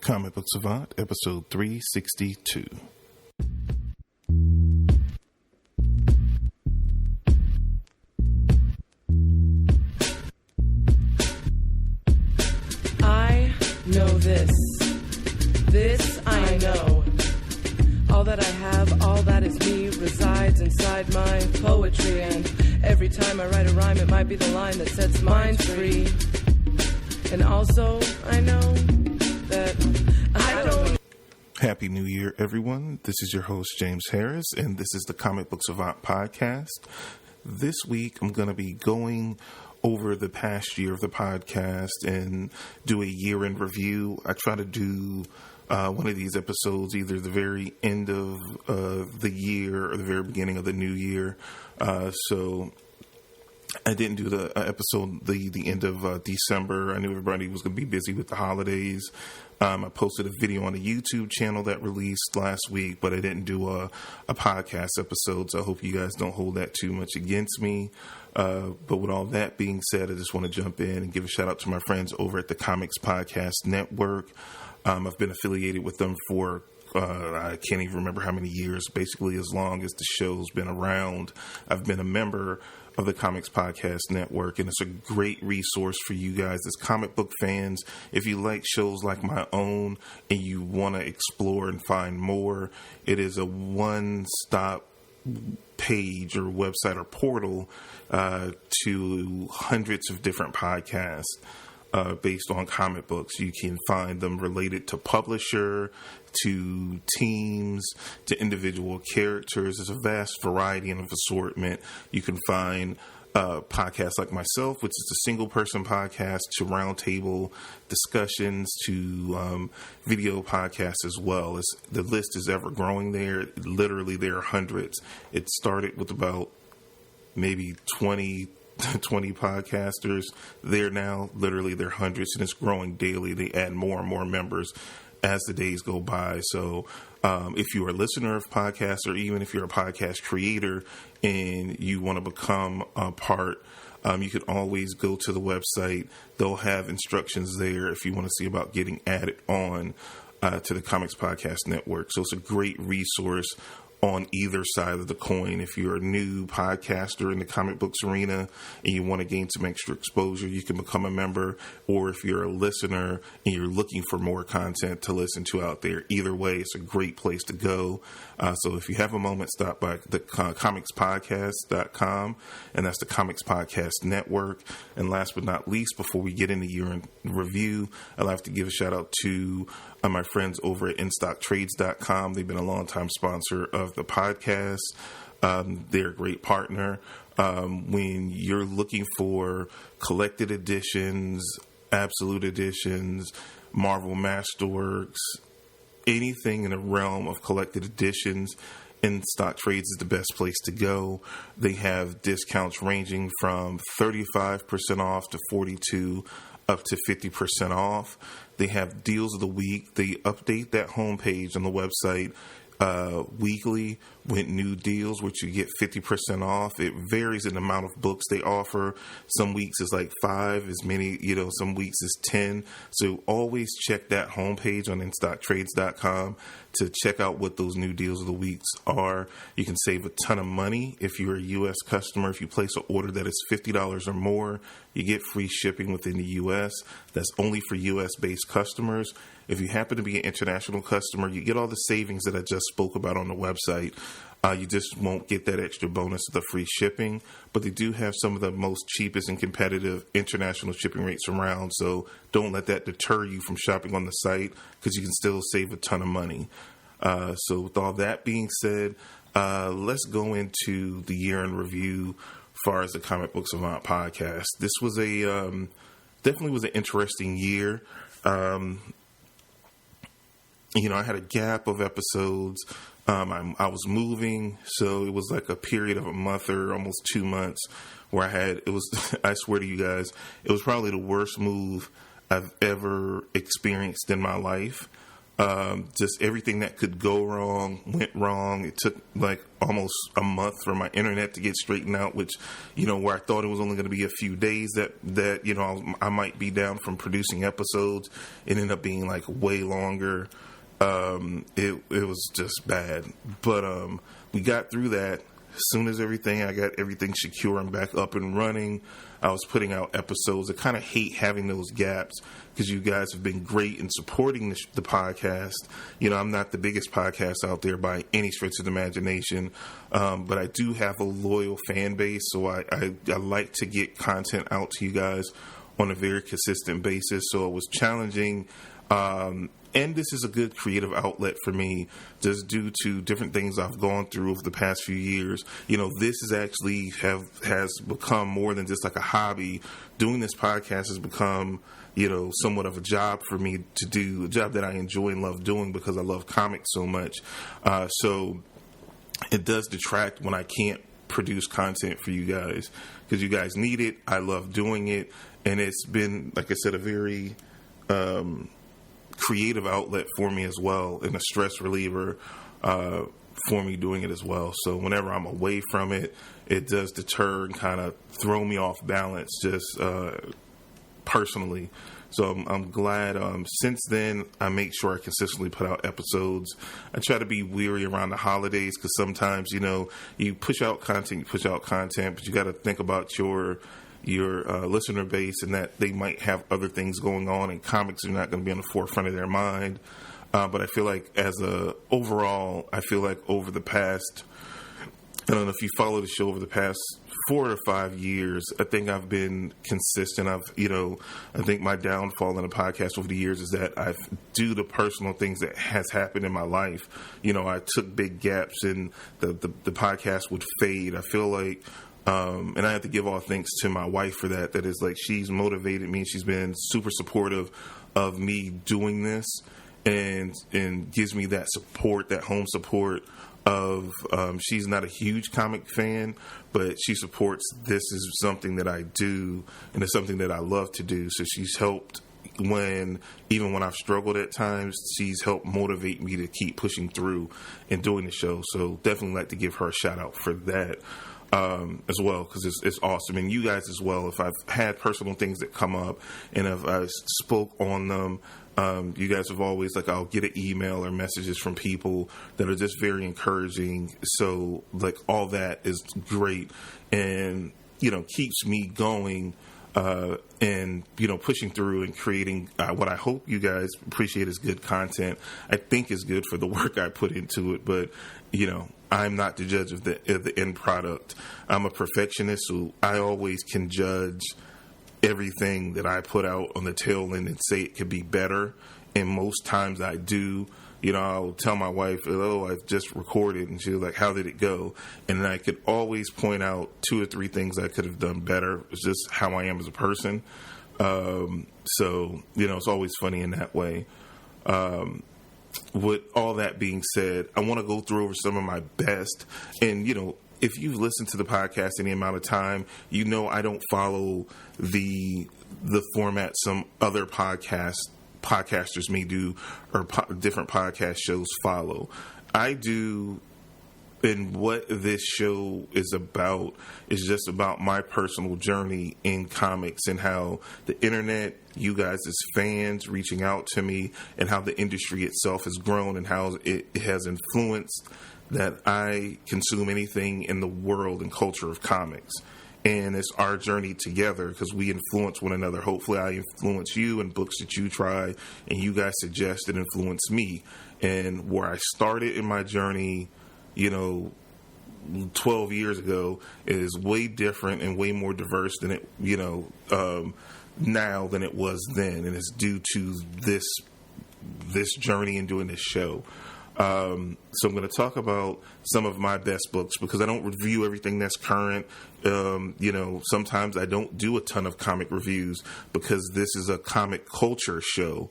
Comic Book Savant, episode 362. I know this. This I know. All that I have, all that is me, resides inside my poetry. And every time I write a rhyme, it might be the line that sets mine free. And also, I know that I don't... Happy New Year, everyone. This is your host, James Harris, and this is the Comic Book Savant podcast. This week, I'm going to be going over the past year of the podcast and do a year-end review. I try to do one of these episodes either the very end of the year or the very beginning of the new year. So I didn't do the episode the end of December. I knew everybody was going to be busy with the holidays. I posted a video on the YouTube channel that released last week, but I didn't do a podcast episode, so I hope you guys don't hold that too much against me. But with all that being said, I just want to jump in and give a shout out to my friends over at the Comics Podcast Network. I've been affiliated with them for I can't even remember how many years, basically as long as the show's been around. I've been a member of the Comics Podcast Network, and it's a great resource for you guys as comic book fans. If you like shows like my own and you want to explore and find more, it is a one-stop page or website or portal to hundreds of different podcasts based on comic books. You can find them related to publisher, to teams, to individual characters. There's a vast variety and of assortment. You can find podcasts like myself, which is a single person podcast, to roundtable discussions, to video podcasts as well. The list is ever growing there. Literally, there are hundreds. It started with about maybe 20 podcasters. There now, literally, there are hundreds, and it's growing daily. They add more and more members as the days go by. So if you're a listener of podcasts, or even if you're a podcast creator and you want to become a part, you can always go to the website. They'll have instructions there if you want to see about getting added on to the Comics Podcast Network. So it's a great resource on either side of the coin. If you're a new podcaster in the comic books arena and you want to gain some extra exposure, you can become a member. Or if you're a listener and you're looking for more content to listen to out there, either way, it's a great place to go. So if you have a moment, stop by the comicspodcast.com, and that's the Comics Podcast Network. And last but not least, before we get into year in review, I'd like to give a shout out to my friends over at InStockTrades.com. They've been a longtime sponsor of the podcast. They're a great partner. When you're looking for collected editions, absolute editions, Marvel Masterworks, anything in the realm of collected editions, In Stock Trades is the best place to go. They have discounts ranging from 35% off to 42% up to 50% off. They have deals of the week. They update that homepage on the website weekly with new deals, which you get 50% off. It varies in the amount of books they offer. Some weeks is like 5, as many, some weeks is 10. So always check that homepage on InStockTrades.com to check out what those new deals of the weeks are. You can save a ton of money if you're a U.S. customer. If you place an order that is $50 or more, you get free shipping within the U.S. That's only for U.S.-based customers. If you happen to be an international customer, you get all the savings that I just spoke about on the website. You just won't get that extra bonus of the free shipping, but they do have some of the most cheapest and competitive international shipping rates around, so don't let that deter you from shopping on the site, because you can still save a ton of money. So with all that being said, let's go into the year in review as far as the Comic Book Savant podcast. This was definitely was an interesting year. I had a gap of episodes. I was moving, so it was like a period of a month or almost 2 months where I swear to you guys, it was probably the worst move I've ever experienced in my life. Just everything that could go wrong went wrong. It took like almost a month for my internet to get straightened out, which, where I thought it was only going to be a few days that I might be down from producing episodes. It ended up being like way longer. It was just bad, but we got through that. As soon as I got everything secure and back up and running, I was putting out episodes. I kind of hate having those gaps because you guys have been great in supporting the podcast. I'm not the biggest podcast out there by any stretch of the imagination, but I do have a loyal fan base, so I like to get content out to you guys on a very consistent basis. So it was challenging. And this is a good creative outlet for me, just due to different things I've gone through over the past few years. This is actually has become more than just like a hobby. Doing this podcast has become, somewhat of a job for me to do, a job that I enjoy and love doing because I love comics so much. So it does detract when I can't produce content for you guys because you guys need it. I love doing it, and it's been, like I said, a very creative outlet for me as well, and a stress reliever for me doing it as well. So whenever I'm away from it, it does deter and kind of throw me off balance just personally. So I'm glad. Since then, I make sure I consistently put out episodes. I try to be weary around the holidays because sometimes, you push out content, but you got to think about your listener base and that they might have other things going on, and comics are not going to be on the forefront of their mind. But I feel like overall, over the past, I don't know if you follow the show, over the past 4 to 5 years, I think I've been consistent. I think my downfall in the podcast over the years is that due to personal things that has happened in my life, I took big gaps and the podcast would fade. I feel like, and I have to give all thanks to my wife for that. That is like, she's motivated me. She's been super supportive of me doing this and gives me that support, that home support of, she's not a huge comic fan, but she supports this is something that I do and it's something that I love to do. So she's helped even when I've struggled at times, she's helped motivate me to keep pushing through and doing the show. So definitely like to give her a shout out for that. As well, because it's awesome. And you guys as well, if I've had personal things that come up and if I spoke on them, you guys have always, I'll get an email or messages from people that are just very encouraging. So all that is great and, keeps me going, and, pushing through and creating what I hope you guys appreciate as good content. I think is good for the work I put into it, but, I'm not the judge of the end product. I'm a perfectionist, so I always can judge everything that I put out on the tail end and say it could be better. And most times I do. I'll tell my wife, I've just recorded. And she's like, how did it go? And I could always point out 2 or 3 things I could have done better. It's just how I am as a person. So, it's always funny in that way. With all that being said, I want to go through over some of my best. And, if you've listened to the podcast any amount of time, I don't follow the format some other podcasters may do or different podcast shows follow. I do. And what this show is about is just about my personal journey in comics and how the internet, you guys as fans reaching out to me, and how the industry itself has grown and how it has influenced that I consume anything in the world and culture of comics. And it's our journey together because we influence one another. Hopefully I influence you in books that you try and you guys suggest and influence me. And where I started in my journey, 12 years ago is way different and way more diverse than it, now than it was then. And it's due to this journey and doing this show. So I'm going to talk about some of my best books because I don't review everything that's current. Sometimes I don't do a ton of comic reviews because this is a comic culture show.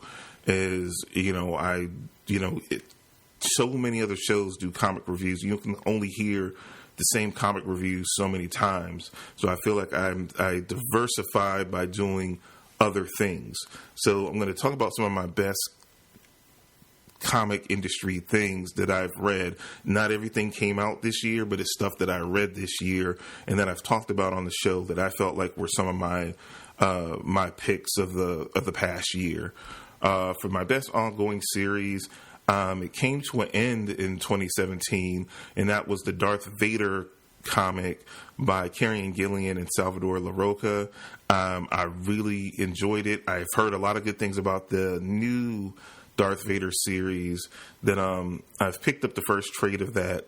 So many other shows do comic reviews. You can only hear the same comic reviews so many times. So I feel like I diversify by doing other things. So I'm going to talk about some of my best comic industry things that I've read. Not everything came out this year, but it's stuff that I read this year and that I've talked about on the show that I felt like were some of my my picks of the past year. For my best ongoing series, it came to an end in 2017, and that was the Darth Vader comic by Kieran Gillian and Salvador Larroca. I really enjoyed it. I've heard a lot of good things about the new Darth Vader series that I've picked up the first trade of that,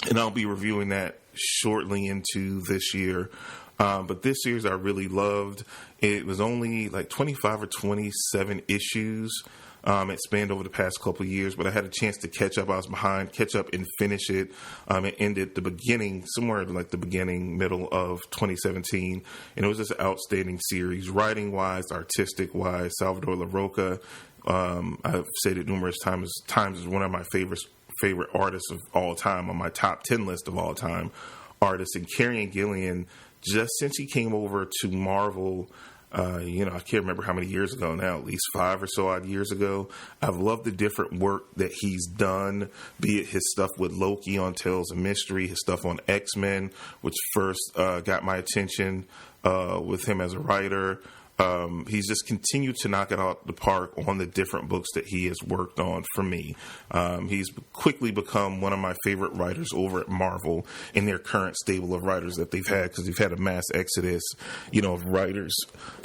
and I'll be reviewing that shortly into this year. But this series I really loved. It was only like 25 or 27 issues. It spanned over the past couple of years, but I had a chance to catch up. I was behind, catch up and finish it. It ended the beginning, somewhere like the beginning, middle of 2017. And it was just an outstanding series, writing-wise, artistic-wise. Salvador Larroca, I've said it numerous times is one of my favorite artists of all time, on my top 10 list of all time artists. And Kieran Gillian, just since he came over to Marvel, I can't remember how many years ago now, at least 5 or so odd years ago. I've loved the different work that he's done, be it his stuff with Loki on Tales of Mystery, his stuff on X-Men, which first got my attention with him as a writer. He's just continued to knock it out the park on the different books that he has worked on for me. He's quickly become one of my favorite writers over at Marvel in their current stable of writers that they've had, because they've had a mass exodus, of writers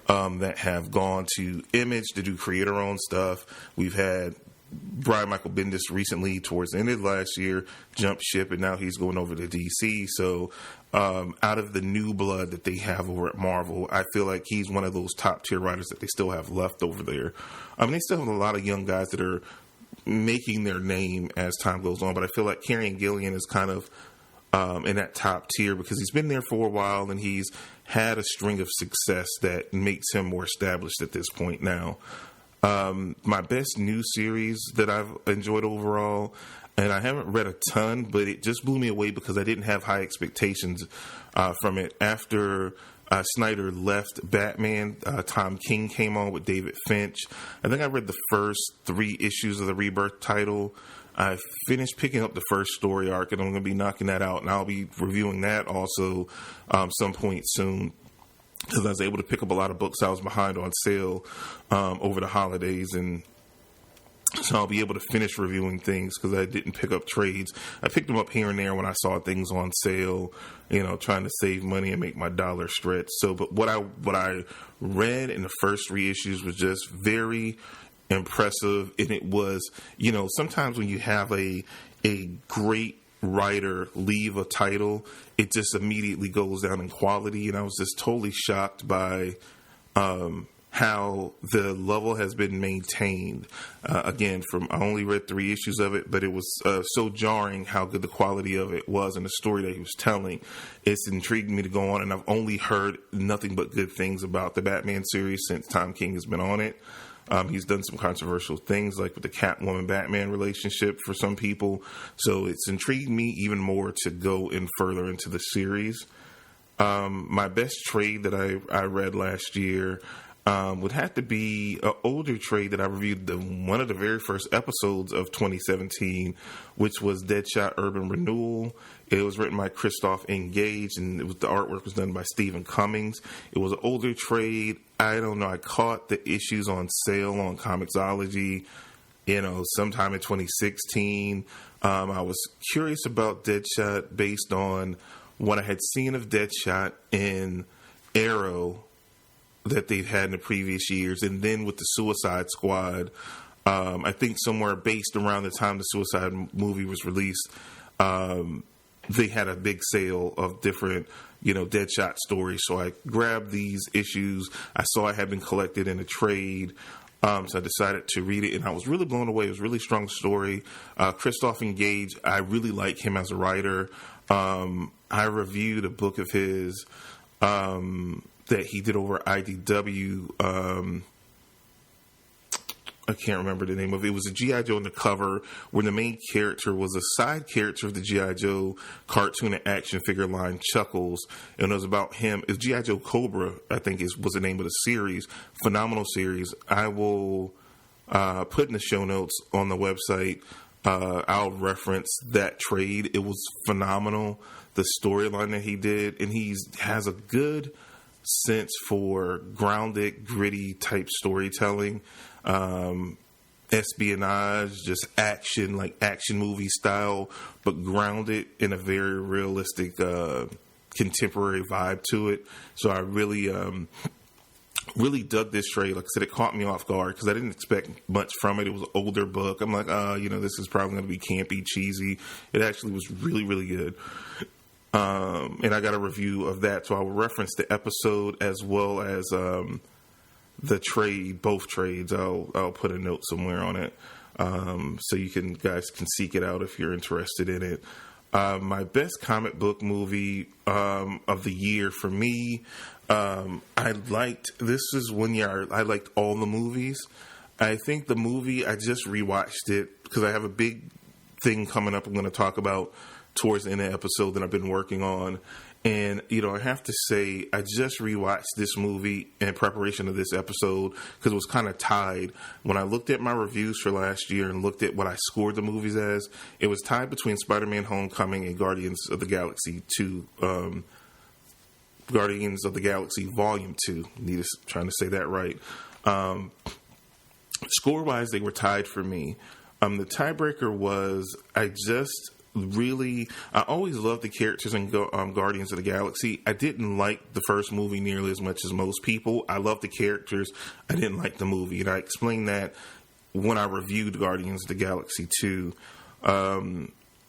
that have gone to Image to do creator-owned stuff. We've had Brian Michael Bendis recently, towards the end of last year, jumped ship, and now he's going over to DC. So out of the new blood that they have over at Marvel, I feel like he's one of those top tier writers that they still have left over there. They still have a lot of young guys that are making their name as time goes on, but I feel like Kieran Gillian is kind of in that top tier because he's been there for a while and he's had a string of success that makes him more established at this point now. My best new series that I've enjoyed overall, and I haven't read a ton, but it just blew me away because I didn't have high expectations from it. After Snyder left Batman, Tom King came on with David Finch. I think I read the first 3 issues of the Rebirth title. I finished picking up the first story arc, and I'm going to be knocking that out, and I'll be reviewing that also some point soon, because I was able to pick up a lot of books I was behind on sale over the holidays, and so I'll be able to finish reviewing things because I didn't pick up trades. I picked them up here and there when I saw things on sale, trying to save money and make my dollar stretch. So, but what I read in the first 3 issues was just very impressive, and it was, sometimes when you have a great writer leave a title, it just immediately goes down in quality, and I was just totally shocked by how the level has been maintained. Again, I only read 3 issues of it, but it was so jarring how good the quality of it was and the story that he was telling. It's intrigued me to go on, and I've only heard nothing but good things about the Batman series since Tom King has been on it. He's done some controversial things, like with the Catwoman-Batman relationship for some people. So it's intrigued me even more to go in further into the series. My best trade that I read last year would have to be an older trade that I reviewed one of the very first episodes of 2017, which was Deadshot Urban Renewal. It was written by Christoph Engage, and the artwork was done by Stephen Cummings. It was an older trade. I don't know. I caught the issues on sale on Comixology, sometime in 2016. I was curious about Deadshot based on what I had seen of Deadshot in Arrow that they've had in the previous years, and then with the Suicide Squad. I think somewhere based around the time the Suicide movie was released, they had a big sale of different, Deadshot stories. So I grabbed these issues. I saw it had been collected in a trade. So I decided to read it, and I was really blown away. It was a really strong story. Christoph Engage, I really like him as a writer. I reviewed a book of his that he did over IDW. I can't remember the name of it. It was a G.I. Joe on the cover where the main character was a side character of the G.I. Joe cartoon and action figure line Chuckles. And it was about him. It's G.I. Joe Cobra, I think was the name of the series. Phenomenal series. I will put in the show notes on the website. I'll reference that trade. It was phenomenal. The storyline that he did, and he has a good sense for grounded, gritty type storytelling, espionage, just action, like action movie style, but grounded in a very realistic, contemporary vibe to it. So I really dug this trade. Like I said, it caught me off guard because I didn't expect much from it. It was an older book. I'm like, this is probably going to be campy, cheesy. It actually was really, really good. And I got a review of that, so I will reference the episode as well as the trade, both trades. I'll put a note somewhere on it, so you guys can seek it out if you're interested in it. My best comic book movie of the year for me, this is one year I liked all the movies. I think the movie, I just rewatched it because I have a big thing coming up I'm going to talk about towards the end of the episode that I've been working on. And, I have to say, I just rewatched this movie in preparation of this episode because it was kind of tied. When I looked at my reviews for last year and looked at what I scored the movies as, it was tied between Spider-Man Homecoming and Guardians of the Galaxy 2, Guardians of the Galaxy Volume 2. Trying to say that right. Score-wise, they were tied for me. The tiebreaker was I always loved the characters in Guardians of the Galaxy. I didn't like the first movie nearly as much as most people. I loved the characters. I didn't like the movie. And I explained that when I reviewed Guardians of the Galaxy 2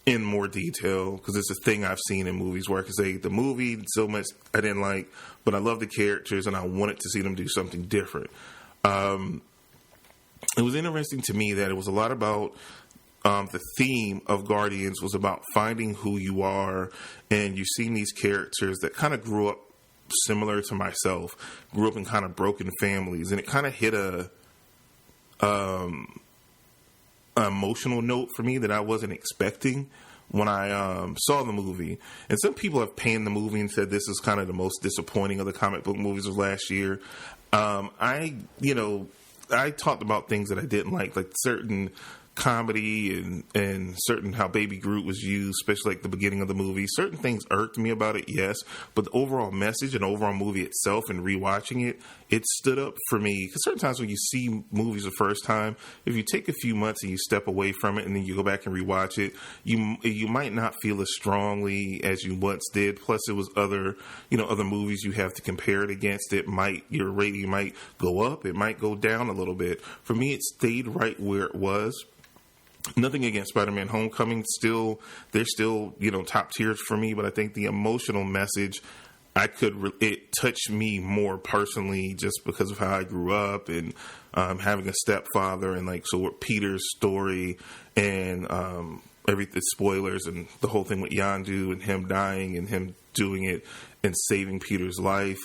in more detail, because it's a thing I've seen in movies where I can say the movie so much I didn't like, but I love the characters and I wanted to see them do something different. It was interesting to me that it was a lot about the theme of Guardians was about finding who you are, and you've seen these characters that kind of grew up similar to myself, grew up in kind of broken families, and it kind of hit a emotional note for me that I wasn't expecting when I saw the movie. And some people have panned the movie and said this is kind of the most disappointing of the comic book movies of last year. I talked about things that I didn't like certain comedy and certain how Baby Groot was used, especially like the beginning of the movie. Certain things irked me about it, yes, but the overall message and overall movie itself and rewatching it stood up for me. Because certain times when you see movies the first time, if you take a few months and you step away from it and then you go back and rewatch it, you might not feel as strongly as you once did. Plus, it was other movies you have to compare it against. Your rating might go up, it might go down a little bit. For me, it stayed right where it was. Nothing against Spider-Man Homecoming. They're still top tiers for me, but I think the emotional message it touched me more personally just because of how I grew up and having a stepfather and Peter's story and everything, spoilers and the whole thing with Yondu and him dying and him doing it and saving Peter's life.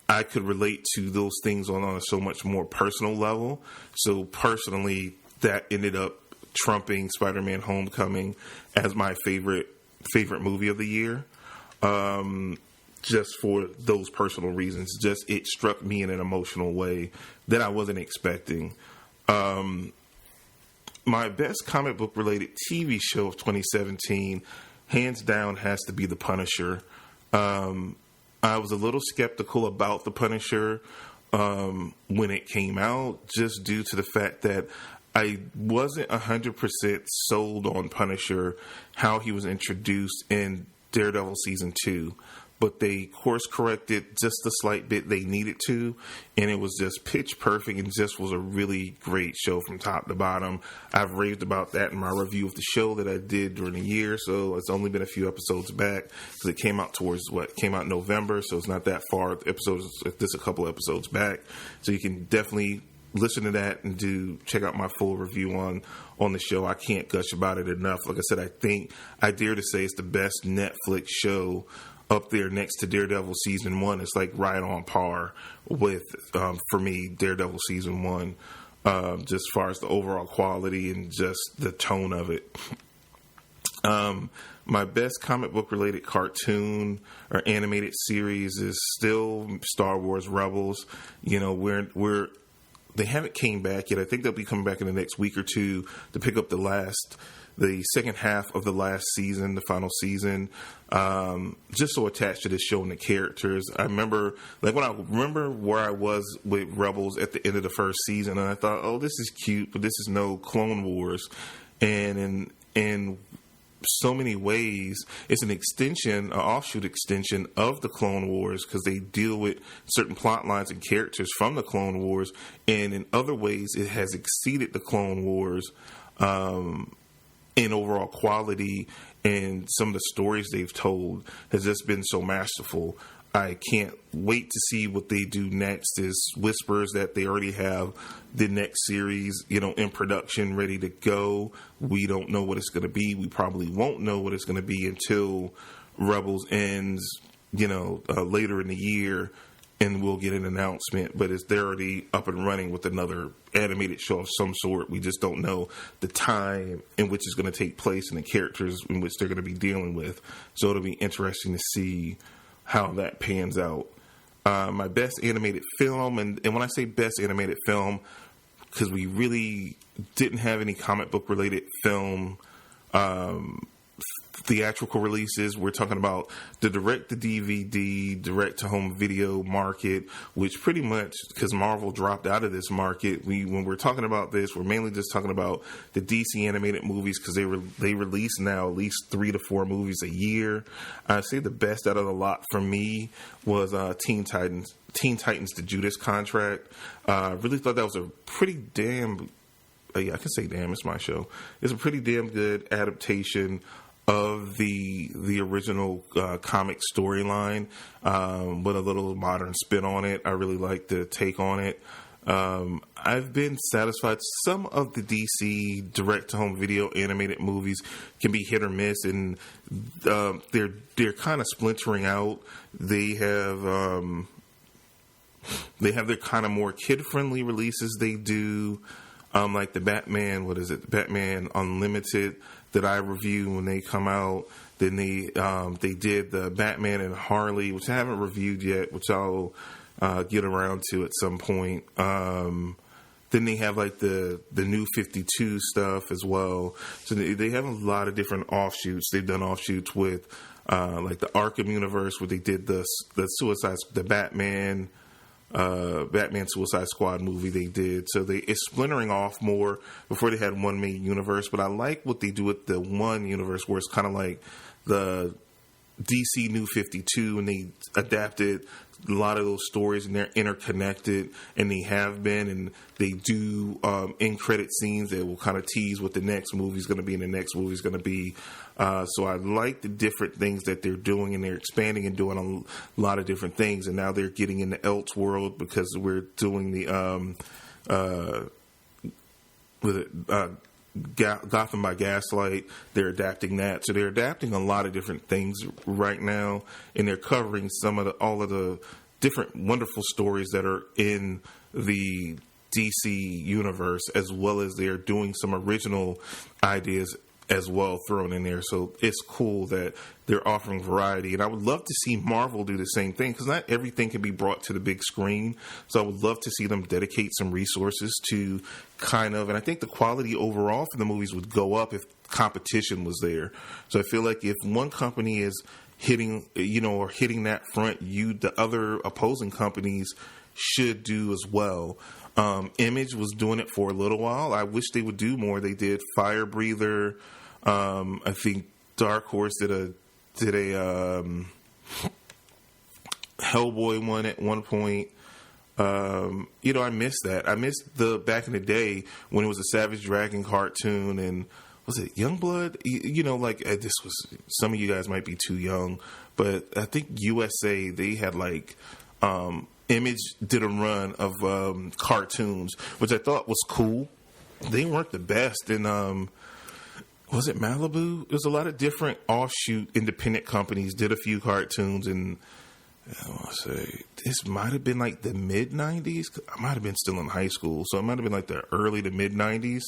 I could relate to those things on a so much more personal level. So personally, that ended up trumping Spider-Man Homecoming as my favorite movie of the year, just for those personal reasons. Just it struck me in an emotional way that I wasn't expecting. My best comic book related TV show of 2017, hands down, has to be The Punisher. I was a little skeptical about The Punisher when it came out, just due to the fact that I wasn't 100% sold on Punisher, how he was introduced in Daredevil Season 2. But they course corrected just the slight bit they needed to, and it was just pitch perfect and just was a really great show from top to bottom. I've raved about that in my review of the show that I did during the year, so it's only been a few episodes back because it came out came out in November, so it's not that far. The episodes, this a couple episodes back, so you can definitely listen to that and check out my full review on the show. I can't gush about it enough. Like I said, I dare to say it's the best Netflix show up there next to Daredevil Season 1. It's right on par with, for me, Daredevil Season 1, just as far as the overall quality and just the tone of it. My best comic book related cartoon or animated series is still Star Wars Rebels. We're they haven't came back yet. I think they'll be coming back in the next week or two to pick up the second half of the last season, the final season. Just so attached to this show and the characters. I remember, like, when I remember where I was with Rebels at the end of the first season, and I thought, oh, this is cute, but this is no Clone Wars. And in so many ways, it's an offshoot extension of the Clone Wars, because they deal with certain plot lines and characters from the Clone Wars, and in other ways, it has exceeded the Clone Wars in overall quality, and some of the stories they've told has just been so masterful. I can't wait to see what they do next. There's whispers that they already have the next series, in production, ready to go. We don't know what it's going to be. We probably won't know what it's going to be until Rebels ends, later in the year, and we'll get an announcement. But they're already up and running with another animated show of some sort. We just don't know the time in which it's going to take place and the characters in which they're going to be dealing with. So it'll be interesting to see how that pans out. My best animated film, and when I say best animated film, because we really didn't have any comic book related film theatrical releases. We're talking about the direct-to-DVD, direct-to-home video market, which pretty much, because Marvel dropped out of this market, when we're talking about this, we're mainly just talking about the DC animated movies, because they release now at least 3 to 4 movies a year. I'd say the best out of the lot for me was Teen Titans, The Judas Contract. I really thought that was a pretty damn... yeah, I can say damn, it's my show. It's a pretty damn good adaptation of the original comic storyline, with a little modern spin on it. I really like the take on it. I've been satisfied. Some of the DC direct-to-home video animated movies can be hit or miss, and they're kind of splintering out. They have their kind of more kid-friendly releases they do, like the Batman, Batman Unlimited, that I review when they come out. Then they did the Batman and Harley, which I haven't reviewed yet, which I'll get around to at some point. Then they have like the new 52 stuff as well. So they have a lot of different offshoots. They've done offshoots with like the Arkham universe, where they did the Batman Suicide Squad movie they did. So it's splintering off more. Before they had one main universe, but I like what they do with the one universe, where it's kind of like the DC New 52, and they adapted a lot of those stories, and they're interconnected, and they have been, and they do end credit scenes that will kind of tease what the next movie is going to be, and the next movie is going to be. So I like the different things that they're doing, and they're expanding and doing a lot of different things. And now they're getting into Elseworld, because we're doing the Gotham by Gaslight. They're adapting that. So they're adapting a lot of different things right now, and they're covering all of the different wonderful stories that are in the DC universe, as well as they're doing some original ideas as well thrown in there. So it's cool that they're offering variety, and I would love to see Marvel do the same thing, because not everything can be brought to the big screen. So I would love to see them dedicate some resources to and I think the quality overall for the movies would go up if competition was there. So I feel like if one company is hitting that front, the other opposing companies should do as well. Image was doing it for a little while. I wish they would do more. They did Fire Breather. I think Dark Horse did a Hellboy one at one point. I missed that. I missed the back in the day when it was a Savage Dragon cartoon, and was it Youngblood? This was, some of you guys might be too young, but I think USA, they had like Image did a run of cartoons, which I thought was cool. They weren't the best. And was it Malibu? There's a lot of different offshoot independent companies did a few cartoons, and I want to say this might have been like the mid 90s. I might have been still in high school, so it might have been like the early to mid 90s.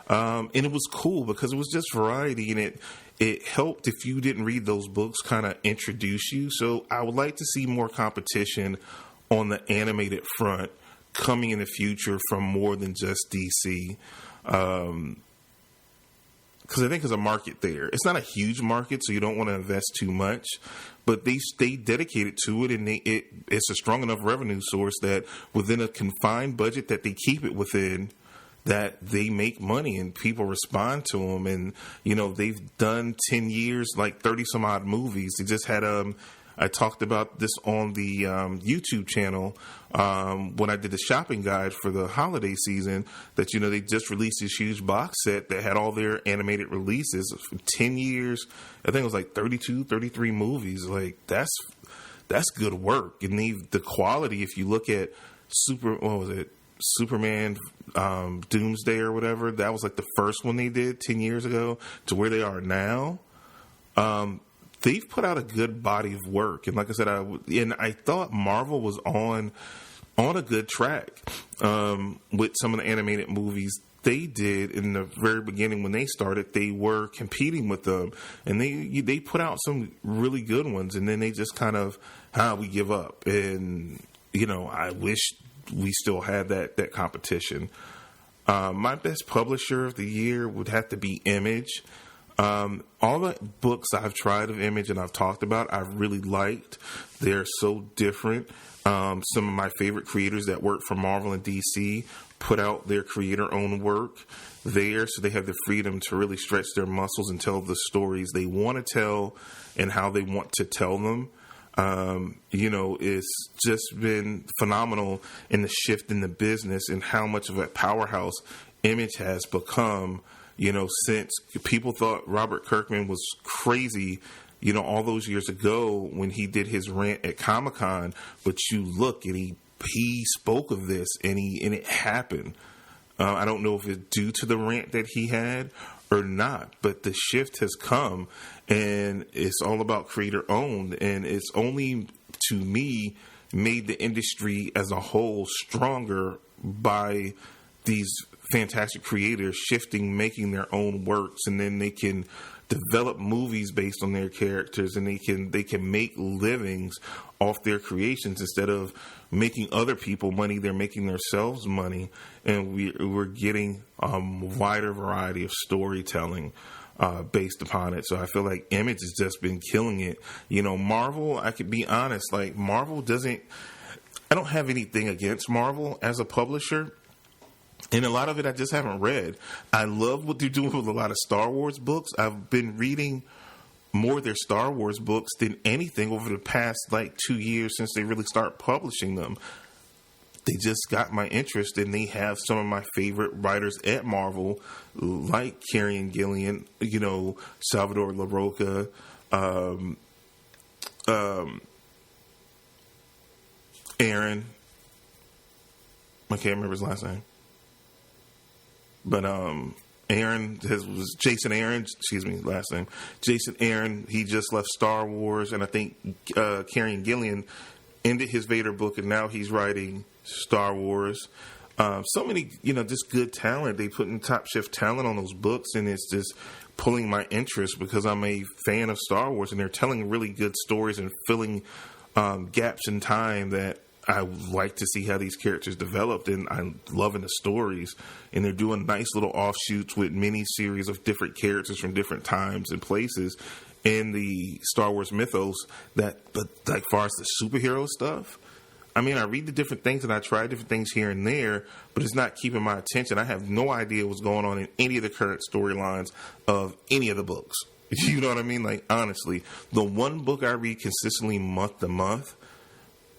And it was cool because it was just variety, and it helped if you didn't read those books, kind of introduce you. So I would like to see more competition on the animated front coming in the future from more than just DC. Because I think there's a market there. It's not a huge market, so you don't want to invest too much. But they stay dedicated to it, and it's a strong enough revenue source that within a confined budget that they keep it within, that they make money and people respond to them. And, they've done 10 years, like 30 some odd movies. They just had, I talked about this on the YouTube channel when I did the shopping guide for the holiday season, that, they just released this huge box set that had all their animated releases for 10 years. I think it was like 32, 33 movies. Like, that's good work. And the quality, if you look at Superman Doomsday or whatever, that was like the first one they did 10 years ago to where they are now. They've put out a good body of work. And like I said, I thought Marvel was on a good track with some of the animated movies they did in the very beginning. When they started, they were competing with them, and they put out some really good ones, and then they just kind of, we give up. And, I wish we still had that competition. My best publisher of the year would have to be Image. All the books I've tried of Image and I've talked about, I've really liked. They're so different. Some of my favorite creators that work for Marvel and DC put out their creator-owned work there, so they have the freedom to really stretch their muscles and tell the stories they want to tell and how they want to tell them. It's just been phenomenal in the shift in the business and how much of a powerhouse Image has become. Since people thought Robert Kirkman was crazy, all those years ago when he did his rant at Comic-Con, but you look and he spoke of this and it happened. I don't know if it's due to the rant that he had or not, but the shift has come, and it's all about creator owned, and it's only, to me, made the industry as a whole stronger by these fantastic creators shifting, making their own works, and then they can develop movies based on their characters, and they can make livings off their creations. Instead of making other people money, they're making themselves money, and we're getting a wider variety of storytelling based upon it. So I feel like Image has just been killing it. Marvel, I could be honest, like Marvel I don't have anything against Marvel as a publisher. And a lot of it I just haven't read. I love what they're doing with a lot of Star Wars books. I've been reading more of their Star Wars books than anything over the past 2 years since they really started publishing them. They just got my interest, and they have some of my favorite writers at Marvel, like Kieran Gillen, Salvador LaRocca, Aaron. I can't remember his last name. But was Jason Aaron, last name. Jason Aaron, he just left Star Wars, and I think Kieran Gillen ended his Vader book, and now he's writing Star Wars. So many, just good talent. They put in top shelf talent on those books, and it's just pulling my interest because I'm a fan of Star Wars, and they're telling really good stories and filling gaps in time that I like to see how these characters developed, and I'm loving the stories. And they're doing nice little offshoots with mini series of different characters from different times and places in the Star Wars mythos. But like far as the superhero stuff, I read the different things and I try different things here and there, but it's not keeping my attention. I have no idea what's going on in any of the current storylines of any of the books. You know what I mean? Like, honestly, the one book I read consistently month to month,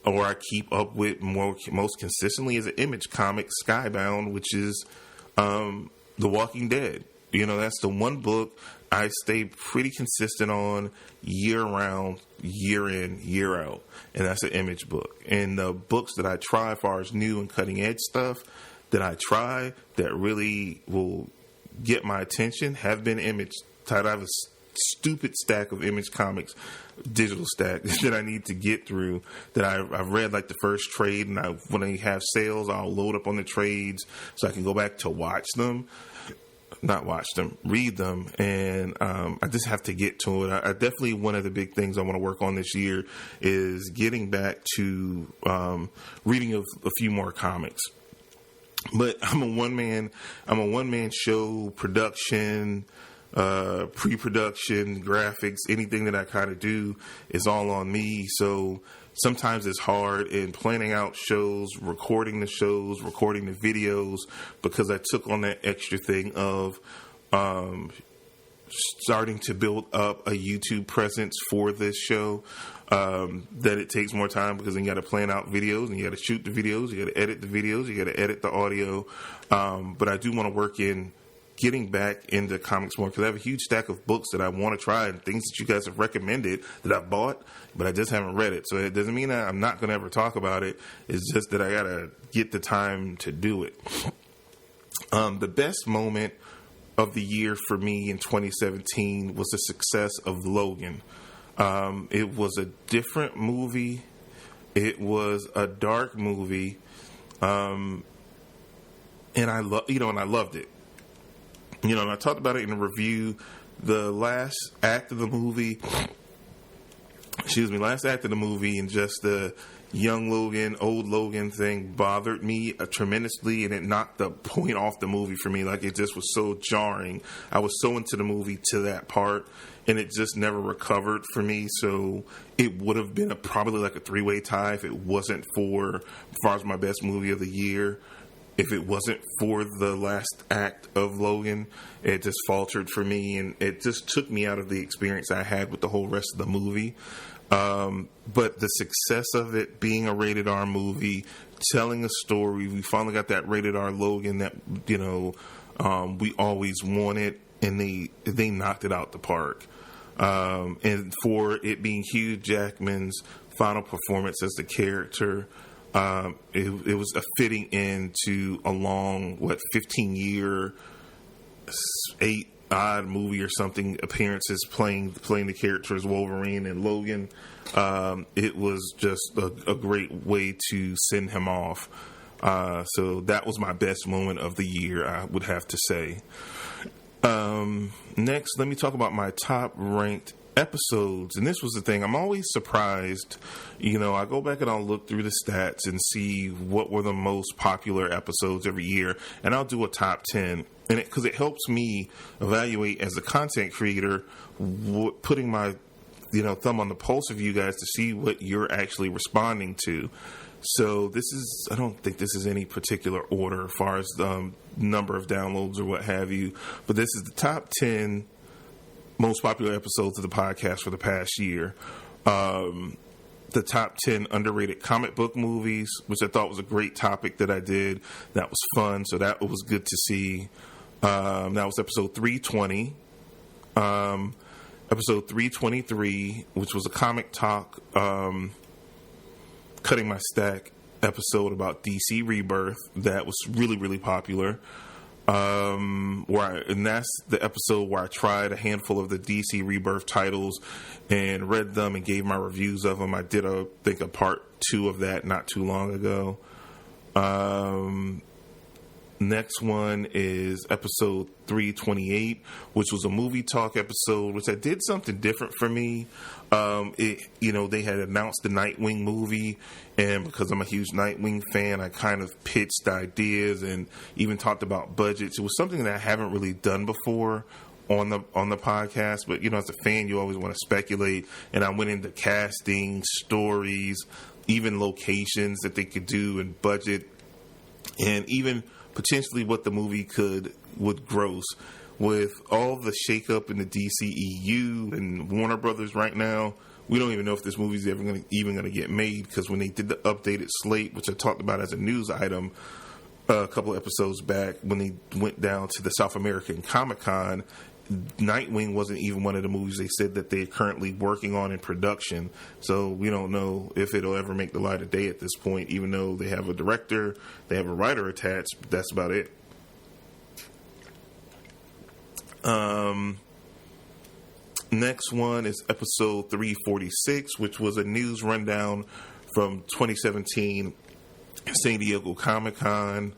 or I keep up with most consistently, is an Image comic, Skybound, which is The Walking Dead. That's the one book I stay pretty consistent on year round, year in, year out. And that's an Image book. And the books that I try as far as new and cutting edge stuff that I try that really will get my attention have been Image. I have a stupid stack of Image comics, digital stack that I need to get through, that I've read like the first trade, and when they have sales, I'll load up on the trades so I can go back to watch them. read them, and I just have to get to it. I definitely, one of the big things I want to work on this year is getting back to reading a few more comics. But I'm a one man show, production, pre-production, graphics, anything that I kind of do is all on me. So sometimes it's hard in planning out shows, recording the videos, because I took on that extra thing of starting to build up a YouTube presence for this show. That it takes more time, because then you got to plan out videos, and you got to shoot the videos, you got to edit the videos, you got to edit the audio. But I do want to work in getting back into comics more, because I have a huge stack of books that I want to try, and things that you guys have recommended that I've bought, but I just haven't read it. So it doesn't mean that I'm not going to ever talk about it. It's just that I got to get the time to do it. The best moment of the year for me in 2017 was the success of Logan. It was a different movie. It was a dark movie. And I loved it. And I talked about it in a review. The last act of the movie, and just the young Logan, old Logan thing bothered me tremendously, and it knocked the point off the movie for me. Like, it just was so jarring. I was so into the movie to that part, and it just never recovered for me. So it would have been probably like a 3-way tie if it wasn't for, as far as my best movie of the year, if it wasn't for the last act of Logan. It just faltered for me, and it just took me out of the experience I had with the whole rest of the movie. But the success of it being a rated R movie, telling a story, we finally got that rated R Logan that, we always wanted, and they knocked it out the park. And for it being Hugh Jackman's final performance as the character, it was a fitting end to a long, 15-year, 8-odd movie or something, appearances playing the character as Wolverine and Logan. It was just a great way to send him off. So that was my best moment of the year, I would have to say. Next, let me talk about my top ranked episodes. And this was the thing, I'm always surprised. I go back and I'll look through the stats and see what were the most popular episodes every year, and I'll do a top 10. And because it helps me evaluate as a content creator, putting my thumb on the pulse of you guys to see what you're actually responding to. So I don't think this is any particular order as far as the number of downloads or what have you, but this is the top 10 most popular episodes of the podcast for the past year. The top 10 underrated comic book movies, which I thought was a great topic that I did. That was fun, so that was good to see. That was episode 320. Episode 323, which was a comic talk, cutting my stack episode about DC Rebirth. That was really, really popular. And that's the episode where I tried a handful of the DC Rebirth titles and read them and gave my reviews of them. I did a part 2 of that not too long ago. Next one is episode 328, which was a movie talk episode, which I did something different for me. They had announced the Nightwing movie, and because I'm a huge Nightwing fan, I kind of pitched ideas and even talked about budgets. It was something that I haven't really done before on the podcast, but as a fan, you always want to speculate, and I went into casting, stories, even locations that they could do, and budget, and even potentially what the movie would gross. With all the shakeup in the DCEU and Warner Brothers right now, we don't even know if this movie's even going to get made, because when they did the updated slate, which I talked about as a news item a couple episodes back, when they went down to the South American Comic-Con, Nightwing wasn't even one of the movies they said that they're currently working on in production. So we don't know if it'll ever make the light of day at this point, even though they have a director, they have a writer attached, but that's about it. Next one is episode 346, which was a news rundown from 2017 San Diego Comic-Con.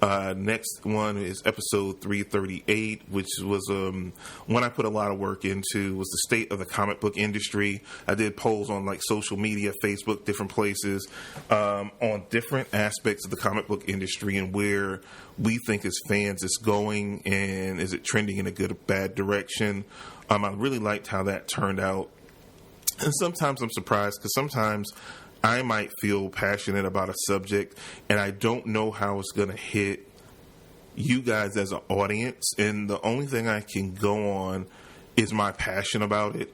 Next one is episode 338, which was one I put a lot of work into, was the state of the comic book industry. I did polls on like social media, Facebook, different places, on different aspects of the comic book industry and where we think as fans it's going, and is it trending in a good or bad direction. I really liked how that turned out. And sometimes I'm surprised because sometimes I might feel passionate about a subject and I don't know how it's going to hit you guys as an audience. And the only thing I can go on is my passion about it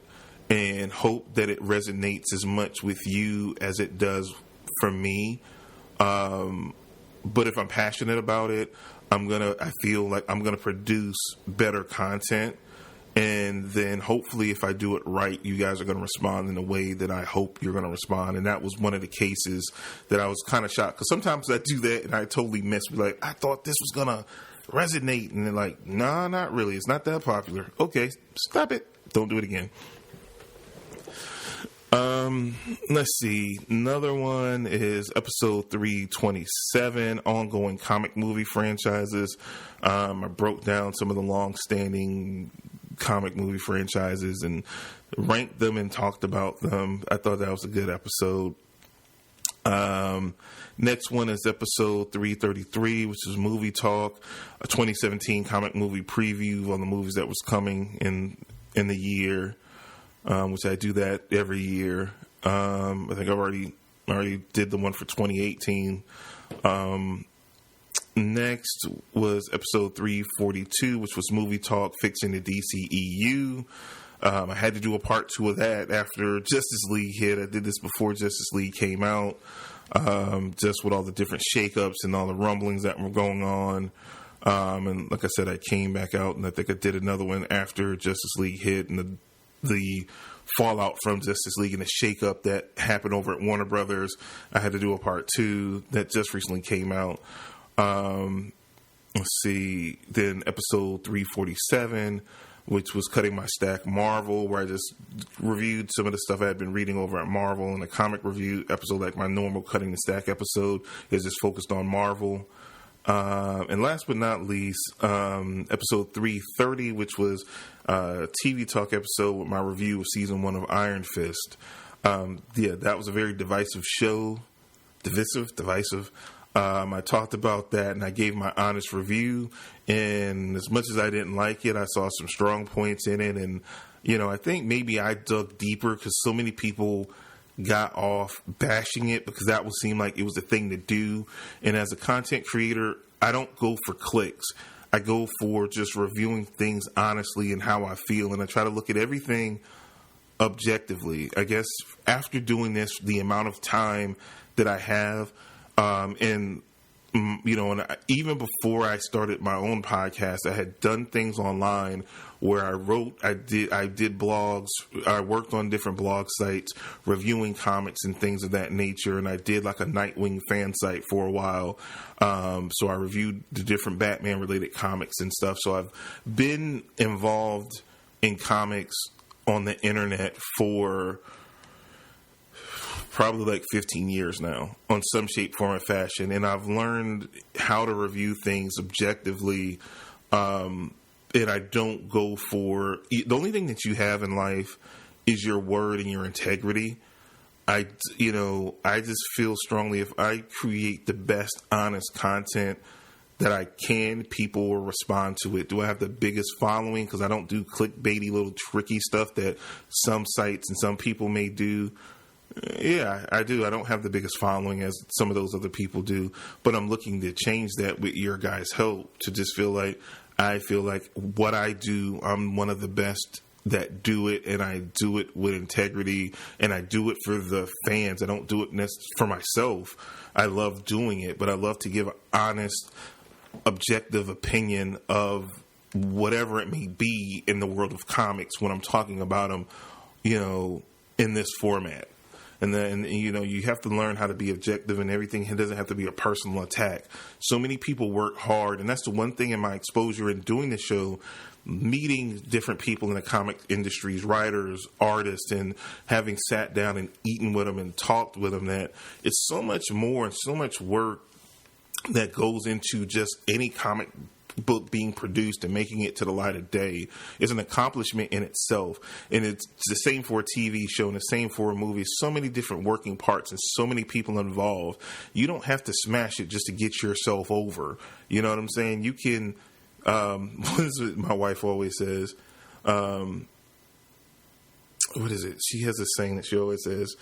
and hope that it resonates as much with you as it does for me. But if I'm passionate about it, I feel like I'm going to produce better content. And then hopefully if I do it right, you guys are going to respond in a way that I hope you're going to respond. And that was one of the cases that I was kind of shocked. Because sometimes I do that and I totally miss. Like, I thought this was going to resonate. And they're like, nah, not really. It's not that popular. Okay, stop it. Don't do it again. Let's see. Another one is episode 327, ongoing comic movie franchises. I broke down some of the long-standing comic movie franchises and ranked them and talked about them. I thought that was a good episode. Next one is episode 333, which is movie talk, a 2017 comic movie preview on the movies that was coming in the year, which I do that every year. I think I already did the one for 2018. Next was episode 342, which was movie talk fixing the DCEU. I had to do a part 2 of that after Justice League hit. I did this before Justice League came out, just with all the different shakeups and all the rumblings that were going on. And like I said, I came back out, and I think I did another one after Justice League hit and the fallout from Justice League and the shakeup that happened over at Warner Brothers. I had to do a part 2 that just recently came out. Let's see. Then episode 347, which was Cutting My Stack Marvel, where I just reviewed some of the stuff I had been reading over at Marvel. And a comic review episode, like my normal Cutting the Stack episode, is just focused on Marvel. And last but not least, episode 330, which was a TV talk episode with my review of season 1 of Iron Fist. That was a very divisive show. Divisive. I talked about that and I gave my honest review, and as much as I didn't like it, I saw some strong points in it. And, I think maybe I dug deeper because so many people got off bashing it because that would seem like it was a thing to do. And as a content creator, I don't go for clicks. I go for just reviewing things honestly and how I feel. And I try to look at everything objectively. I guess after doing this, the amount of time that I have, and even before I started my own podcast, I had done things online where I did blogs. I worked on different blog sites, reviewing comics and things of that nature. And I did like a Nightwing fan site for a while. So I reviewed the different Batman related comics and stuff. So I've been involved in comics on the internet for probably like 15 years now on some shape, form, or fashion. And I've learned how to review things objectively. And I don't go for... The only thing that you have in life is your word and your integrity. I just feel strongly if I create the best, honest content that I can, people will respond to it. Do I have the biggest following? Because I don't do clickbaity little tricky stuff that some sites and some people may do. Yeah, I do. I don't have the biggest following as some of those other people do, but I'm looking to change that with your guys' help to just feel like I feel like what I do, I'm one of the best that do it, and I do it with integrity, and I do it for the fans. I don't do it for myself. I love doing it, but I love to give an honest, objective opinion of whatever it may be in the world of comics when I'm talking about them, in this format. And then, you have to learn how to be objective and everything. It doesn't have to be a personal attack. So many people work hard. And that's the one thing in my exposure in doing the show, meeting different people in the comic industries, writers, artists, and having sat down and eaten with them and talked with them, that it's so much more and so much work that goes into just any comic book being produced and making it to the light of day is an accomplishment in itself. And it's the same for a TV show and the same for a movie. So many different working parts and so many people involved. You don't have to smash it just to get yourself over. You know what I'm saying? You can, what is it my wife always says? What is it? She has a saying that she always says,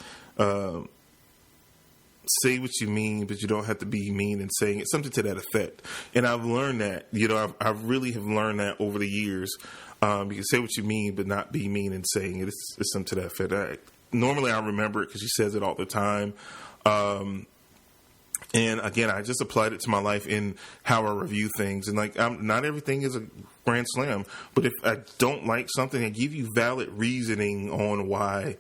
say what you mean, but you don't have to be mean in saying it. Something to that effect. And I've learned that, I really have learned that over the years. You can say what you mean, but not be mean in saying it. It's something to that effect. Normally I remember it because she says it all the time. And again, I just applied it to my life in how I review things. And not everything is a grand slam, but if I don't like something, I give you valid reasoning on why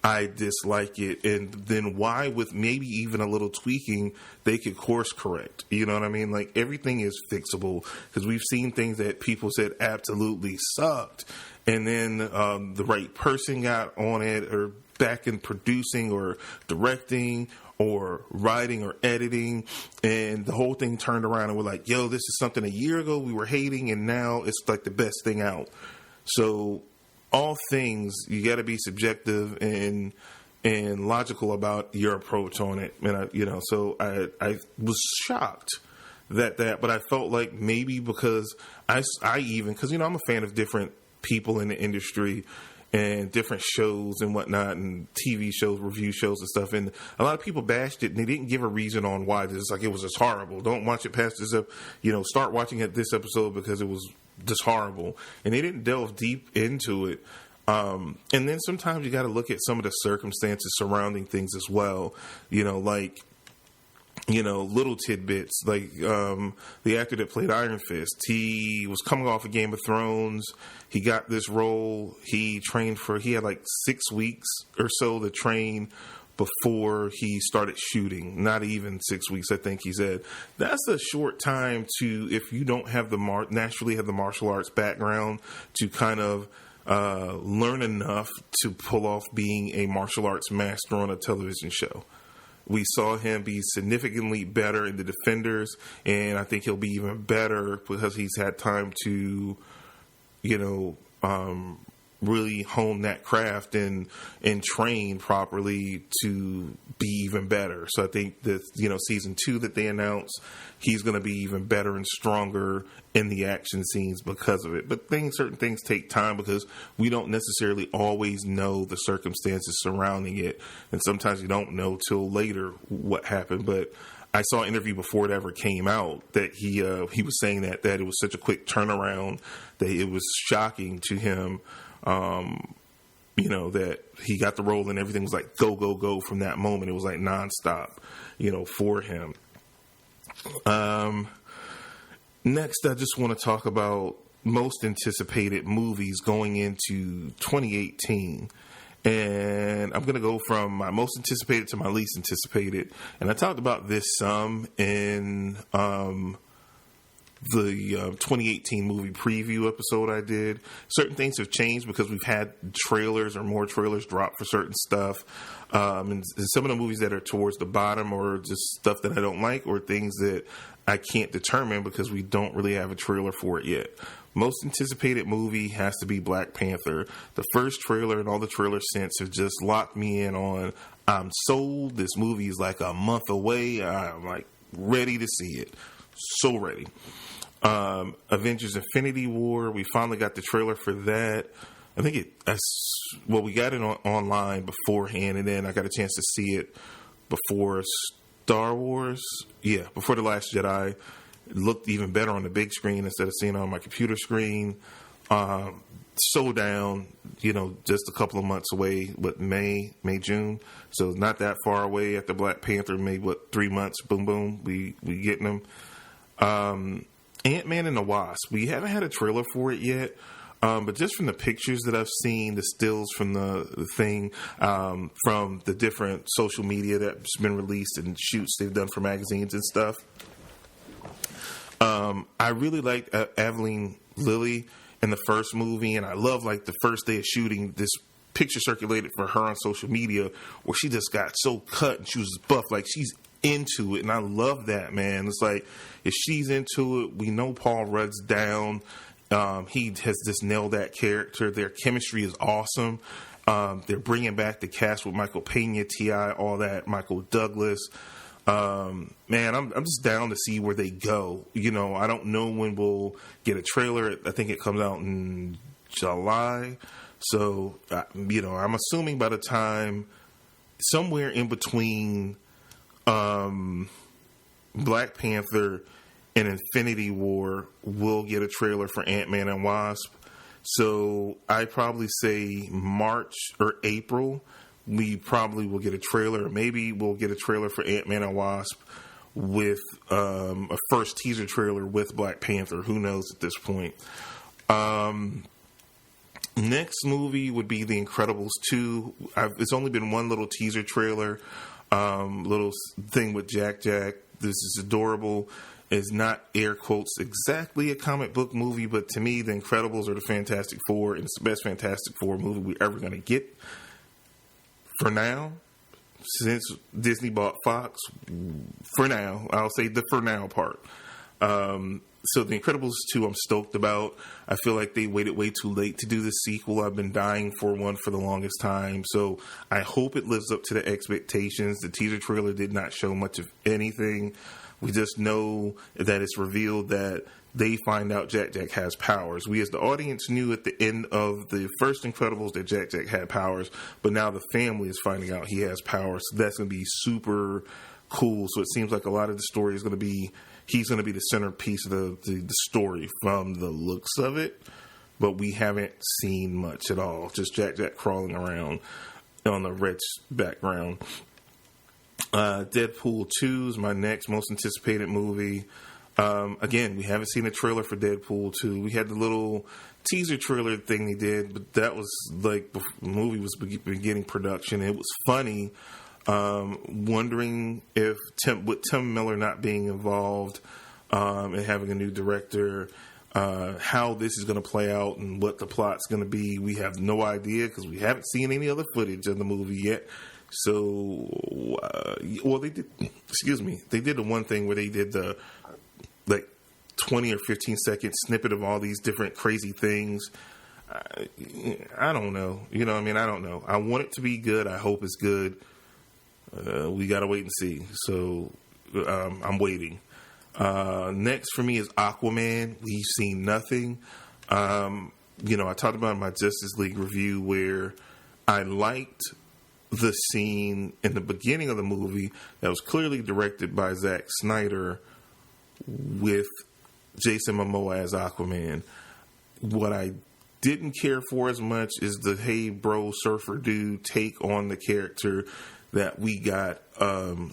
I dislike it, and then why, with maybe even a little tweaking, they could course correct. You know what I mean? Like, everything is fixable, because we've seen things that people said absolutely sucked, and then the right person got on it, or back in producing or directing or writing or editing, and the whole thing turned around and we're like, yo, this is something a year ago we were hating, and now it's like the best thing out. So all things, you got to be subjective and logical about your approach on it. And so I was shocked that, but I felt like maybe because because I'm a fan of different people in the industry and different shows and whatnot, and TV shows, review shows and stuff. And a lot of people bashed it, and they didn't give a reason on why. It's like, it was just horrible. Don't watch it past this up. Start watching it this episode because it was just horrible. And they didn't delve deep into it. And then sometimes you got to look at some of the circumstances surrounding things as well. Little tidbits, like the actor that played Iron Fist. He was coming off of Game of Thrones. He got this role. He had like 6 weeks or so to train before he started shooting. Not even 6 weeks, I think he said. That's a short time if you don't have naturally have the martial arts background, to kind of learn enough to pull off being a martial arts master on a television show. We saw him be significantly better in The Defenders, and I think he'll be even better because he's had time to, really hone that craft and train properly to be even better. So I think that, season 2 that they announced, he's going to be even better and stronger in the action scenes because of it. But certain things take time because we don't necessarily always know the circumstances surrounding it. And sometimes you don't know till later what happened. But I saw an interview before it ever came out that he was saying that it was such a quick turnaround that it was shocking to him. That he got the role and everything was like go, go, go from that moment. It was like nonstop, for him. Next, I just want to talk about most anticipated movies going into 2018. And I'm going to go from my most anticipated to my least anticipated. And I talked about this some in the 2018 movie preview episode I did. Certain things have changed because we've had trailers or more trailers drop for certain stuff. And some of the movies that are towards the bottom or just stuff that I don't like, or things that I can't determine because we don't really have a trailer for it yet. Most anticipated movie has to be Black Panther. The first trailer and all the trailers since have just locked me in on, I'm sold. This movie is like a month away. I'm like ready to see it. So ready. Avengers Infinity War, we finally got the trailer for that. I think we got it online beforehand, and then I got a chance to see it before Star Wars. Yeah, before The Last Jedi. It looked even better on the big screen instead of seeing it on my computer screen. So down, just a couple of months away, May, June. So not that far away after Black Panther, maybe 3 months, boom, boom, we getting them. Ant-Man and the Wasp. We haven't had a trailer for it yet, but just from the pictures that I've seen, the stills from the thing, from the different social media that's been released and shoots they've done for magazines and stuff, I really liked Evelyn Lilly in the first movie, and I love the first day of shooting, this picture circulated for her on social media where she just got so cut and she was buff, like she's into it, and I love that, man. It's like, if she's into it, we know Paul Rudd's down. He has just nailed that character. Their chemistry is awesome. They're bringing back the cast with Michael Pena, T.I., all that, Michael Douglas. Man, I'm just down to see where they go. You know, I don't know when we'll get a trailer. I think it comes out in July. So, you know, I'm assuming by the time, somewhere in between Black Panther and Infinity War, we'll get a trailer for Ant-Man and Wasp. So I probably say March or April, we probably will get a trailer. Maybe we'll get a trailer for Ant-Man and Wasp with a first teaser trailer with Black Panther. Who knows at this point? Next movie would be The Incredibles 2. It's only been one little teaser trailer, little thing with Jack Jack. This is adorable. It's not, air quotes, exactly a comic book movie, but to me, The Incredibles are the Fantastic Four, and it's the best Fantastic Four movie we're ever going to get. For now, since Disney bought Fox, for now, I'll say the for now part. So The Incredibles 2, I'm stoked about. I feel like they waited way too late to do the sequel. I've been dying for one for the longest time. So I hope it lives up to the expectations. The teaser trailer did not show much of anything. We just know that it's revealed that they find out Jack Jack has powers. We as the audience knew at the end of the first Incredibles that Jack Jack had powers, but now the family is finding out he has powers. So that's going to be super cool. So it seems like a lot of the story is going to be, he's going to be the centerpiece of the story from the looks of it, but we haven't seen much at all. Just Jack Jack crawling around on the red background. Deadpool 2 is my next most anticipated movie. Again, we haven't seen a trailer for Deadpool 2. We had the little teaser trailer thing they did, but that was like the movie was beginning production. It was funny. Wondering if with Tim Miller not being involved and having a new director, how this is going to play out and what the plot's going to be. We have no idea because we haven't seen any other footage of the movie yet. So, well, they did. Excuse me. They did the one thing where they did the 20 or 15 second snippet of all these different crazy things. I don't know. You know what I mean? I don't know. I want it to be good. I hope it's good. We got to wait and see. So I'm waiting. Next for me is Aquaman. We've seen nothing. You know, I talked about my Justice League review where I liked the scene in the beginning of the movie that was clearly directed by Zack Snyder with Jason Momoa as Aquaman. What I didn't care for as much is the hey bro surfer dude take on the character that we got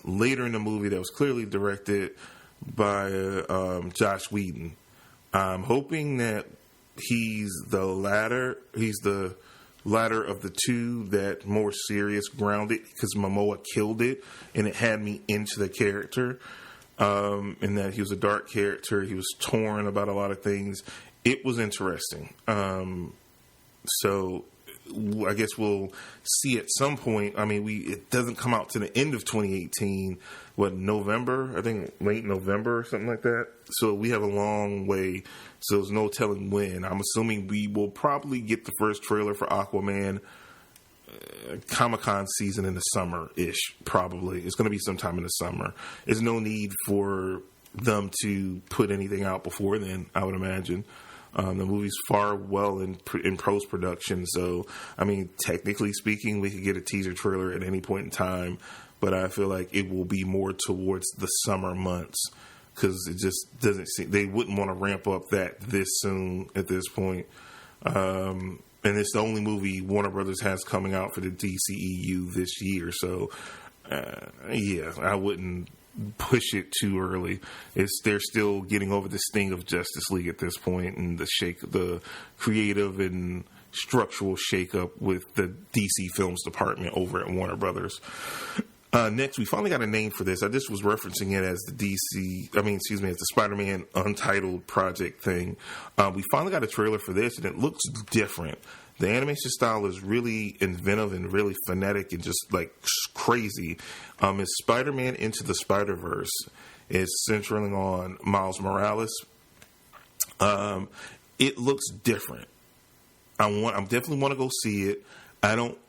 later in the movie that was clearly directed by Joss Whedon. I'm hoping that he's the latter. He's the latter of the two, that more serious, grounded, because Momoa killed it and it had me into the character. And that he was a dark character. He was torn about a lot of things. It was interesting. So I guess we'll see at some point. I mean, it doesn't come out to the end of 2018. What, November? I think late November or something like that. So we have a long way. So there's no telling when. I'm assuming we will probably get the first trailer for Aquaman Comic-Con season in the summer-ish, probably. It's going to be sometime in the summer. There's no need for them to put anything out before then, I would imagine. The movie's far well in post-production, so, I mean, technically speaking, we could get a teaser trailer at any point in time, but I feel like it will be more towards the summer months, because it just doesn't seem, they wouldn't want to ramp up that this soon at this point. And it's the only movie Warner Brothers has coming out for the DCEU this year. So, yeah, I wouldn't push it too early. They're still getting over the sting of Justice League at this point, and the creative and structural shakeup with the DC Films department over at Warner Brothers. Next, we finally got a name for this. I just was referencing it as the as the Spider-Man Untitled Project thing. We finally got a trailer for this, and it looks different. The animation style is really inventive and really phonetic and just like crazy. It's Spider-Man Into the Spider-Verse. It's centering on Miles Morales. It looks different. I definitely want to go see it.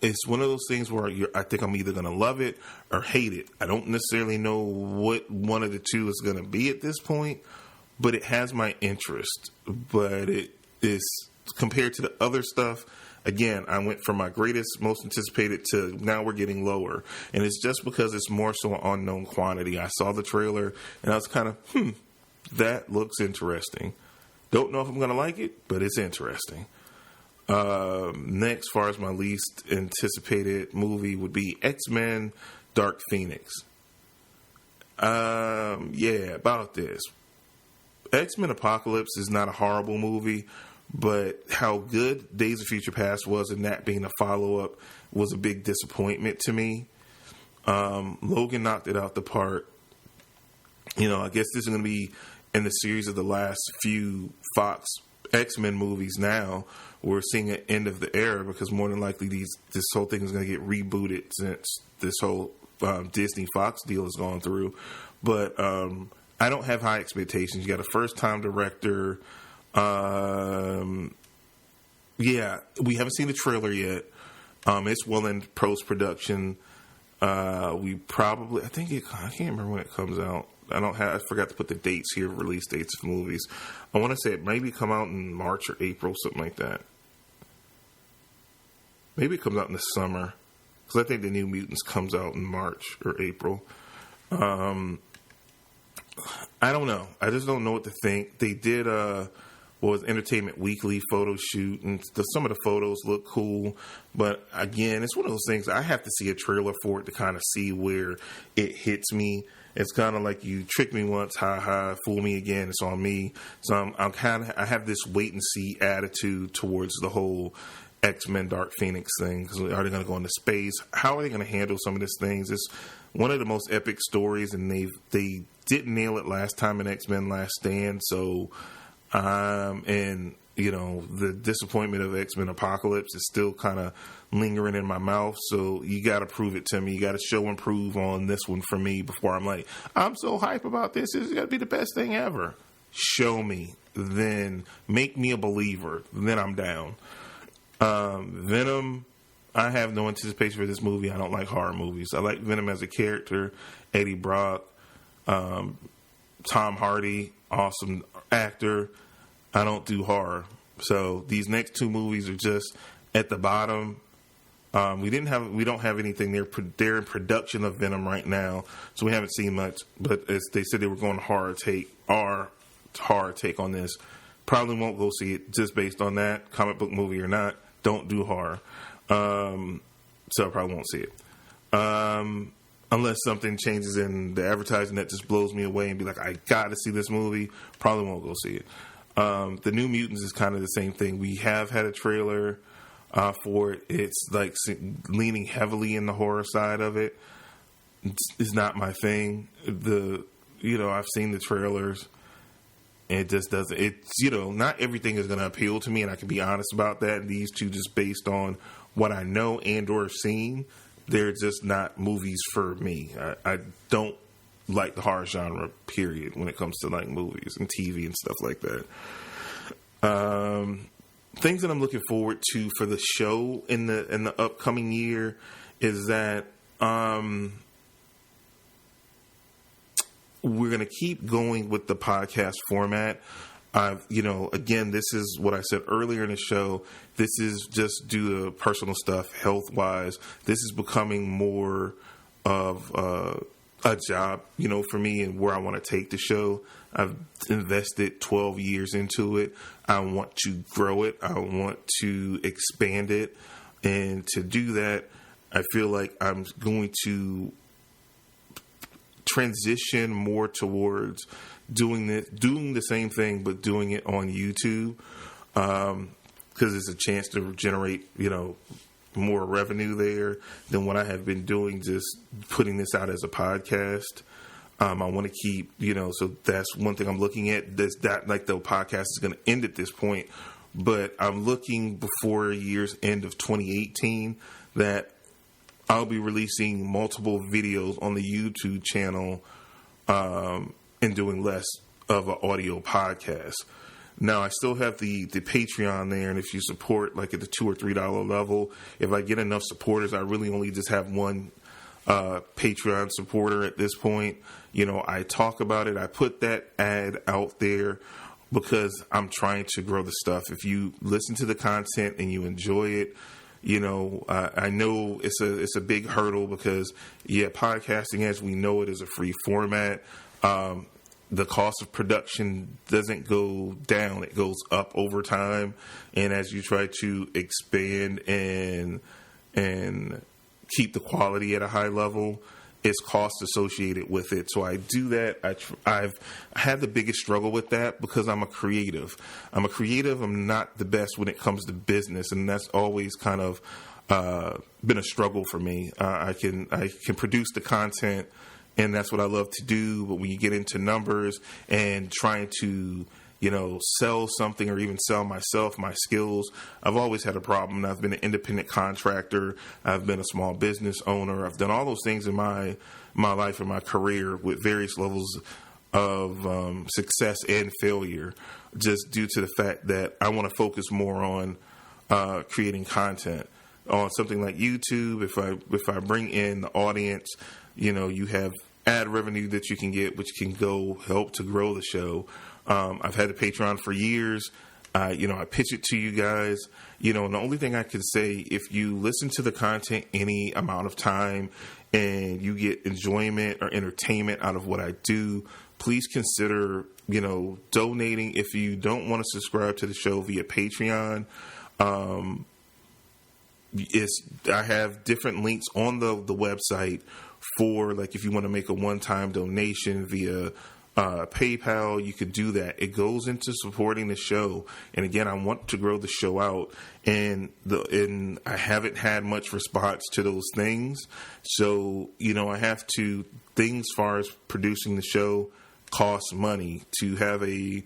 It's one of those things where I think I'm either going to love it or hate it. I don't necessarily know what one of the two is going to be at this point, but it has my interest. But it is, compared to the other stuff, again, I went from my greatest, most anticipated to now we're getting lower. And it's just because it's more so an unknown quantity. I saw the trailer and I was kind of, that looks interesting. Don't know if I'm going to like it, but it's interesting. Next, as far as my least anticipated movie would be X-Men Dark Phoenix. About this. X-Men Apocalypse is not a horrible movie, but how good Days of Future Past was and that being a follow-up was a big disappointment to me. Logan knocked it out the park. I guess this is going to be in the series of the last few Fox X-Men movies now. We're seeing an end of the era because more than likely this whole thing is going to get rebooted since this whole Disney Fox deal has gone through. But I don't have high expectations. You got a first-time director. We haven't seen the trailer yet. It's well in post-production. I can't remember when it comes out. I forgot to put the dates here, release dates of movies. I want to say it maybe come out in March or April, something like that. Maybe it comes out in the summer, because I think the New Mutants comes out in March or April. I don't know. I just don't know what to think. They did Entertainment Weekly photo shoot, and some of the photos look cool. But again, it's one of those things I have to see a trailer for it to kind of see where it hits me. It's kind of like you tricked me once, fool me again, it's on me. So I have this wait and see attitude towards the whole X-Men Dark Phoenix thing. Because are they going to go into space? How are they going to handle some of these things? It's one of the most epic stories, and they didn't nail it last time in X-Men Last Stand. So, the disappointment of X-Men Apocalypse is still kind of lingering in my mouth. So you got to prove it to me. You got to show and prove on this one for me before I'm like, I'm so hype about this. This is going to be the best thing ever. Show me. Then make me a believer. Then I'm down. Venom, I have no anticipation for this movie. I don't like horror movies. I like Venom as a character. Eddie Brock, Tom Hardy, awesome actor. I don't do horror. So these next two movies are just at the bottom. We don't have anything. They're in production of Venom right now, so we haven't seen much. But as they said, they were going horror take on this. Probably won't go see it just based on that, comic book movie or not. Don't do horror, so I probably won't see it. Unless something changes in the advertising that just blows me away and be like, I got to see this movie. Probably won't go see it. The New Mutants is kind of the same thing. We have had a trailer for it. It's like leaning heavily in the horror side of it. It's not my thing. I've seen the trailers. And it just doesn't. It's not everything is going to appeal to me, and I can be honest about that. These two, just based on what I know and or have seen, they're just not movies for me. I don't like the horror genre, period, when it comes to like movies and TV and stuff like that. Things that I'm looking forward to for the show in the upcoming year is that we're going to keep going with the podcast format. Again, this is what I said earlier in the show. This is just due to personal stuff, health-wise. This is becoming more of a job, for me and where I want to take the show. I've invested 12 years into it. I want to grow it. I want to expand it. And to do that, I feel like I'm going to transition more towards doing the same thing, but doing it on YouTube, because it's a chance to generate, more revenue there than what I have been doing, just putting this out as a podcast. I want to keep, so that's one thing I'm looking at. That like the podcast is going to end at this point, but I'm looking before year's end of 2018 that I'll be releasing multiple videos on the YouTube channel and doing less of an audio podcast. Now, I still have the Patreon there, and if you support like at the $2 or $3 level, if I get enough supporters, I really only just have one Patreon supporter at this point. I talk about it. I put that ad out there because I'm trying to grow the stuff. If you listen to the content and you enjoy it, I know it's a big hurdle because, podcasting as we know it is a free format. The cost of production doesn't go down. It goes up over time. And as you try to expand and keep the quality at a high level, it's cost associated with it. So I do that. I've had the biggest struggle with that because I'm a creative. I'm not the best when it comes to business. And that's always kind of been a struggle for me. I can produce the content, and that's what I love to do. But when you get into numbers and trying to, sell something or even sell myself, my skills, I've always had a problem. I've been an independent contractor. I've been a small business owner. I've done all those things in my life and my career with various levels of success and failure, just due to the fact that I want to focus more on creating content. On something like YouTube, if I bring in the audience, you have ad revenue that you can get, which can go help to grow the show. I've had a Patreon for years. I pitch it to you guys. And the only thing I can say, if you listen to the content any amount of time and you get enjoyment or entertainment out of what I do, please consider, donating. If you don't want to subscribe to the show via Patreon, I have different links on the website for, like, if you want to make a one-time donation via PayPal, you could do that. It goes into supporting the show. And again, I want to grow the show out, and I haven't had much response to those things. So, I have to, things as far as producing the show costs money. To have a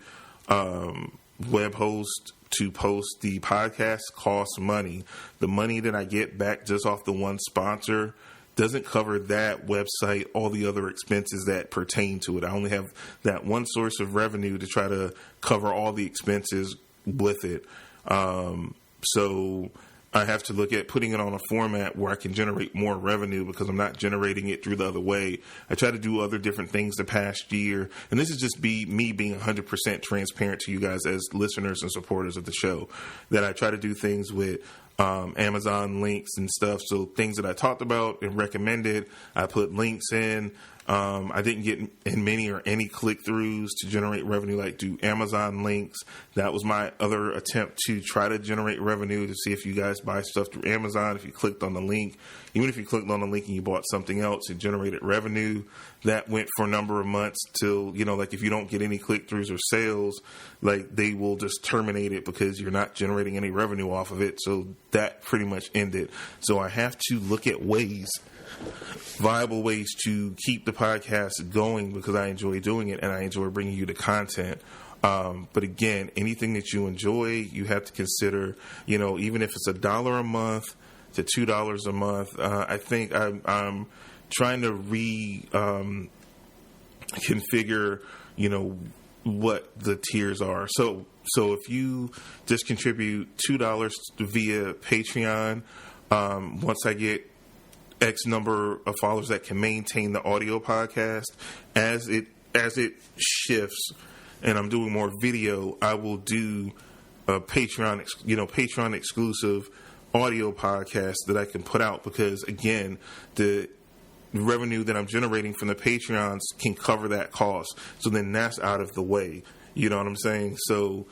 web host to post the podcast costs money. The money that I get back just off the one sponsor doesn't cover that website, all the other expenses that pertain to it. I only have that one source of revenue to try to cover all the expenses with it. So I have to look at putting it on a format where I can generate more revenue because I'm not generating it through the other way. I try to do other different things the past year, and this is just me being 100% transparent to you guys as listeners and supporters of the show, that I try to do things with Amazon links and stuff. So things that I talked about and recommended, I put links in. I didn't get in many or any click-throughs to generate revenue like do Amazon links. That was my other attempt to try to generate revenue, to see if you guys buy stuff through Amazon. If you clicked on the link, even if you clicked on the link and you bought something else, it generated revenue. That went for a number of months till, like if you don't get any click-throughs or sales, like they will just terminate it because you're not generating any revenue off of it. So that pretty much ended. So I have to look at viable ways to keep the podcast going because I enjoy doing it and I enjoy bringing you the content. But again, anything that you enjoy, you have to consider, even if it's $1 a month to $2 a month. I think I'm trying to configure, what the tiers are. So if you just contribute $2 via Patreon, once I get X number of followers that can maintain the audio podcast, as it shifts and I'm doing more video, I will do a Patreon exclusive audio podcast that I can put out, because again, the revenue that I'm generating from the Patreons can cover that cost. So then that's out of the way. You know what I'm saying? So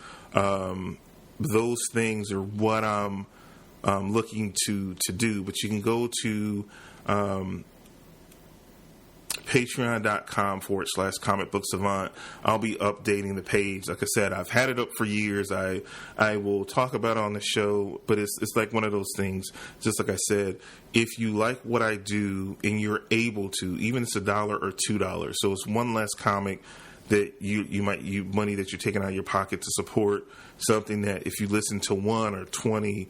those things are what I'm looking to do. But you can go to Patreon.com/Comic Book Savant. I'll be updating the page. Like I said, I've had it up for years. I will talk about it on the show, but it's like one of those things. Just like I said, if you like what I do and you're able to, even if it's $1 or $2, so it's one less comic that money that you're taking out of your pocket to support something that if you listen to 1 or 20,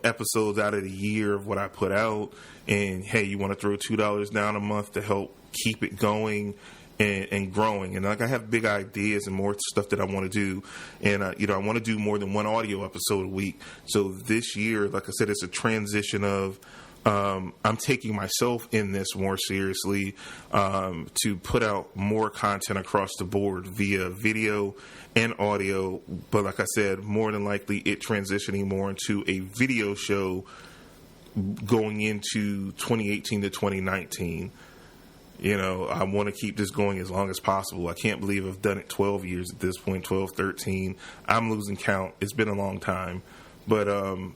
episodes out of the year of what I put out, and hey, you want to throw $2 down a month to help keep it going and growing. And like I have big ideas and more stuff that I want to do, and I want to do more than one audio episode a week. So this year, like I said, it's a transition of I'm taking myself in this more seriously to put out more content across the board via video and audio. But like I said, more than likely it transitioning more into a video show going into 2018 to 2019. I want to keep this going as long as possible. I can't believe I've done it 12 years at this point, 12, 13. I'm losing count. It's been a long time. But I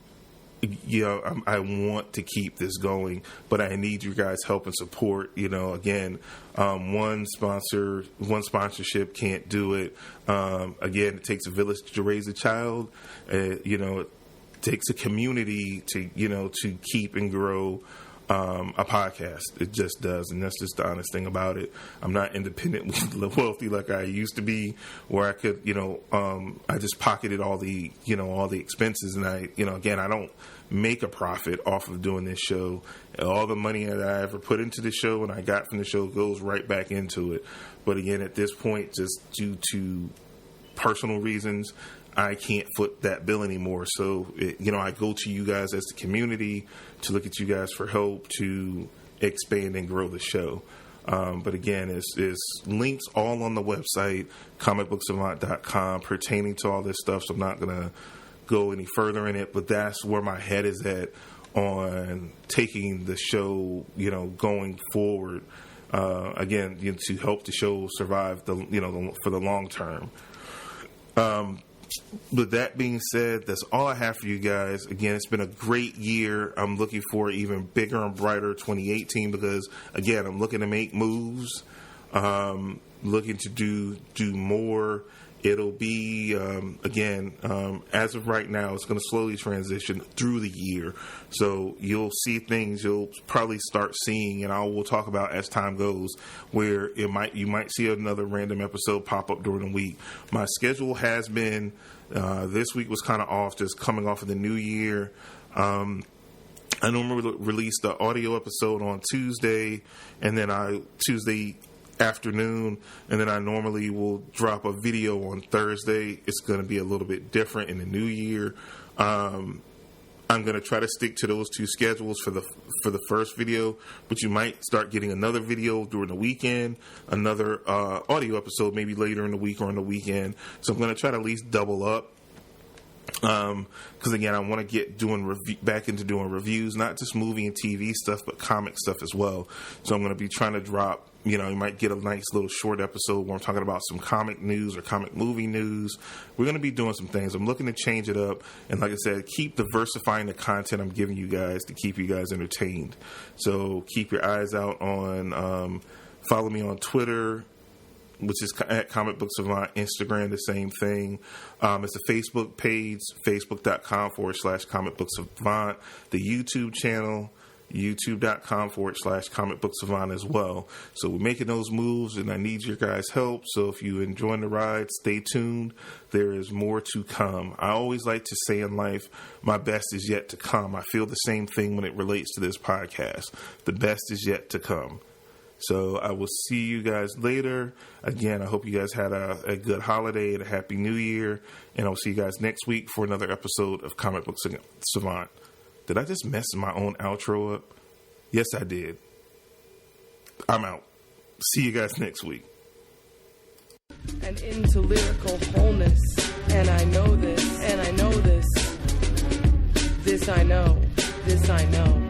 want to keep this going, but I need you guys' help and support. Again, one sponsorship can't do it. Again, it takes a village to raise a child. It takes a community to keep and grow a podcast. It just does, and that's just the honest thing about it. I'm not independently wealthy like I used to be, where I could, I just pocketed all the expenses, and again, I don't make a profit off of doing this show. All the money that I ever put into the show and I got from the show goes right back into it. But again, at this point, just due to personal reasons, I can't foot that bill anymore. So, I go to you guys as the community to look at you guys for help to expand and grow the show. But again, it's links all on the website, comicbooksavant.com, pertaining to all this stuff. So I'm not going to go any further in it, but that's where my head is at on taking the show, going forward. Again, to help the show survive for the long term. With that being said, that's all I have for you guys. Again, it's been a great year. I'm looking for even bigger and brighter 2018 because, again, I'm looking to make moves, looking to do more. It'll be, as of right now, it's going to slowly transition through the year. So you'll see things you'll probably start seeing, and we'll talk about as time goes, where you might see another random episode pop up during the week. My schedule has been, this week was kind of off, just coming off of the new year. I normally release the audio episode on Tuesday, and then Tuesday afternoon, and then I normally will drop a video on Thursday. It's going to be a little bit different in the new year. I'm going to try to stick to those two schedules for the first video, but you might start getting another video during the weekend, another audio episode maybe later in the week or on the weekend. So I'm going to try to at least double up. Because again, I want to get back into doing reviews, not just movie and TV stuff, but comic stuff as well. So I'm going to be trying to drop, you might get a nice little short episode where I'm talking about some comic news or comic movie news. We're going to be doing some things. I'm looking to change it up. And like I said, keep diversifying the content I'm giving you guys to keep you guys entertained. So keep your eyes out on, follow me on Twitter, which is at Comic Book Savant, Instagram, the same thing. It's a Facebook page, facebook.com/Comic Book Savant, the YouTube channel, youtube.com/Comic Book Savant as well. So we're making those moves, and I need your guys' help. So if you're enjoying the ride, stay tuned. There is more to come. I always like to say in life, my best is yet to come. I feel the same thing when it relates to this podcast. The best is yet to come. So I will see you guys later. Again, I hope you guys had a good holiday and a happy new year. And I'll see you guys next week for another episode of Comic Book Savant. Did I just mess my own outro up? Yes, I did. I'm out. See you guys next week. And into lyrical wholeness. And I know this. And I know this. This I know. This I know.